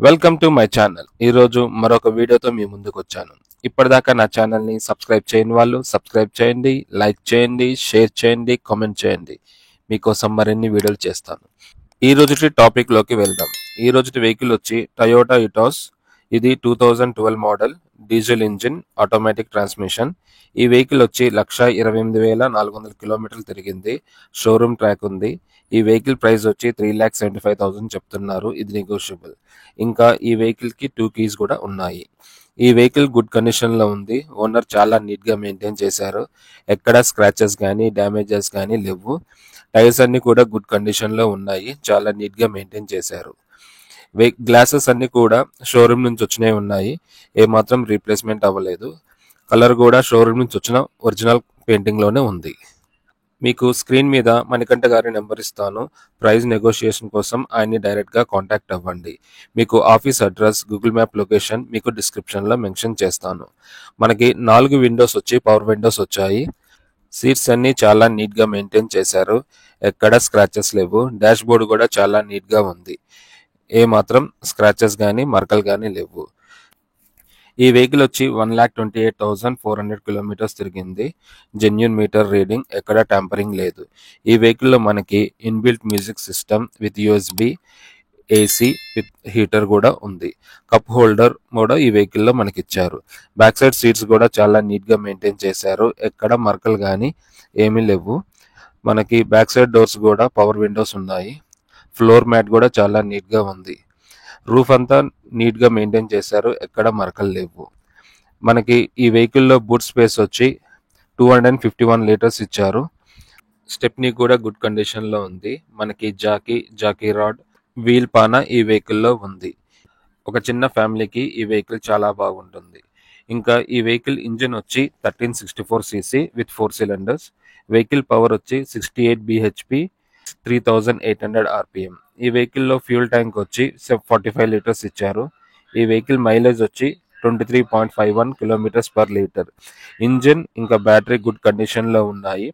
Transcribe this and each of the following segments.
Welcome to my channel. ఈరోజు మరొక వీడియోతో మీ ముందుకు వచ్చాను. ఇప్పటిదాకా నా ఛానల్ని సబ్స్క్రైబ్ చేయని వాళ్ళు సబ్స్క్రైబ్ చేయండి, లైక్ చేయండి, షేర్ చేయండి, కామెంట్ చేయండి. మీకోసం మరిన్ని వీడియోలు చేస్తాను. ఈ రోజుటి టాపిక్లోకి వెళ్దాం. ఈ రోజుటి వెహికల్ వచ్చి టయోటా ఇటాస్. ఇది 2012 model, diesel engine, automatic transmission. ఈ వెహికల్ వచ్చి 1,28,400 కిలోమీటర్లు తిరిగింది. షోరూమ్ ట్రాక్ ఉంది. ఈ వెహికల్ ప్రైస్ వచ్చి 3,75,000 చెప్తున్నారు. ఇది నెగోషియబుల్. ఇంకా ఈ వెహికల్కి 2 కీస్ కూడా ఉన్నాయి. ఈ వెహికల్ గుడ్ కండిషన్లో ఉంది. ఓనర్ చాలా నీట్గా మెయింటైన్ చేశారు. ఎక్కడ స్క్రాచెస్ కానీ డ్యామేజెస్ కానీ లేవు. టైర్స్ అన్ని కూడా గుడ్ కండిషన్లో ఉన్నాయి. చాలా నీట్గా మెయింటైన్ చేశారు. గ్లాసెస్ అన్ని కూడా షోరూమ్ నుంచి వచ్చినవి ఉన్నాయి. ఏమాత్రం రీప్లేస్మెంట్ అవ్వలేదు. కలర్ కూడా షోరూమ్ నుంచి వచ్చిన ఒరిజినల్ పెయింటింగ్లోనే ఉంది. మీకు స్క్రీన్ మీద మణికంఠ గారి నెంబర్ ఇస్తాను. ప్రైస్ నెగోషియేషన్ కోసం ఆయన్ని డైరెక్ట్గా కాంటాక్ట్ అవ్వండి. మీకు office address, Google map location మీకు డిస్క్రిప్షన్లో మెన్షన్ చేస్తాను. మనకి 4 విండోస్ వచ్చి పవర్ విండోస్ వచ్చాయి. సీట్స్ అన్ని చాలా నీట్గా మెయింటైన్ చేశారు. ఎక్కడ స్క్రాచెస్ లేవు. డాష్ బోర్డు కూడా చాలా నీట్గా ఉంది. ఏమాత్రం స్క్రాచెస్ కానీ మరకలు కానీ లేవు. ఈ వెహికల్ వచ్చి 1,28,400 కిలోమీటర్స్ తిరిగింది. జెన్యూన్ మీటర్ రీడింగ్, ఎక్కడ ట్యాంపరింగ్ లేదు. ఈ వెహికల్లో మనకి inbuilt music system with USB, AC with heater కూడా ఉంది. కప్ హోల్డర్ కూడా ఈ వెహికల్లో మనకి ఇచ్చారు. బ్యాక్ సైడ్ సీట్స్ కూడా చాలా నీట్గా మెయింటైన్ చేశారు. ఎక్కడ మరకలు కానీ ఏమీ లేవు. మనకి బ్యాక్ సైడ్ డోర్స్ కూడా పవర్ విండోస్ ఉన్నాయి. ఫ్లోర్ మ్యాట్ కూడా చాలా నీట్గా ఉంది. రూఫ్ అంతా నీట్గా మెయింటైన్ చేశారు. ఎక్కడ మరకలు లేవు. మనకి ఈ వెహికల్లో బూట్ స్పేస్ వచ్చి 251 లీటర్స్ ఇచ్చారు. స్టెప్నీ కూడా గుడ్ కండిషన్లో ఉంది. మనకి జాకీ రాడ్, వీల్ పాన ఈ వెహికల్లో ఉంది. ఒక చిన్న ఫ్యామిలీకి ఈ వెహికల్ చాలా బాగుంటుంది. ఇంకా ఈ వెహికల్ ఇంజిన్ వచ్చి 1364 cc with 4 cylinders. Vehicle power వచ్చి 68 bhp, 3,800 rpm. ఈ వెహికల్లో ఫ్యూల్ ట్యాంక్ వచ్చి 45 లీటర్స్ ఇచ్చారు. ఈ వెహికల్ మైలేజ్ వచ్చి 23.51 కిలోమీటర్స్ పర్ లీటర్. ఇంజిన్ ఇంకా బ్యాటరీ గుడ్ కండిషన్లో ఉన్నాయి.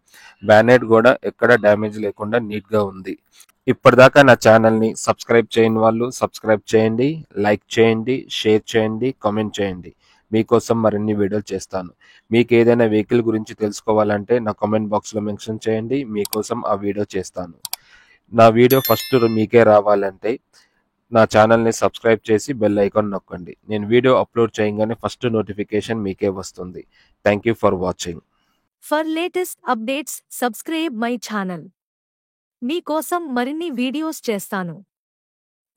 బ్యానెట్ కూడా ఎక్కడ డ్యామేజ్ లేకుండా నీట్గా ఉంది. ఇప్పటిదాకా నా ఛానల్ని సబ్స్క్రైబ్ చేయని వాళ్ళు సబ్స్క్రైబ్ చేయండి, లైక్ చేయండి, షేర్ చేయండి, కామెంట్ చేయండి. మీకోసం మరిన్ని వీడియోలు చేస్తాను. మీకు ఏదైనా వెహికల్ గురించి తెలుసుకోవాలంటే నా కామెంట్ బాక్స్లో మెన్షన్ చేయండి. మీకోసం ఆ వీడియో చేస్తాను. నా వీడియో ఫస్ట్ మీకే రావాలంటే నా ఛానల్ని సబ్స్క్రైబ్ చేసి బెల్ ఐకాన్ నొక్కండి. నేను వీడియో అప్లోడ్ చేయగానే ఫస్ట్ నోటిఫికేషన్ మీకే వస్తుంది. Thank you for watching. For latest updates, subscribe my channel. మీకోసం మరిన్ని వీడియోస్ చేస్తాను.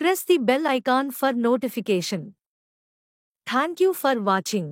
Press the bell icon for notification. Thank you for watching.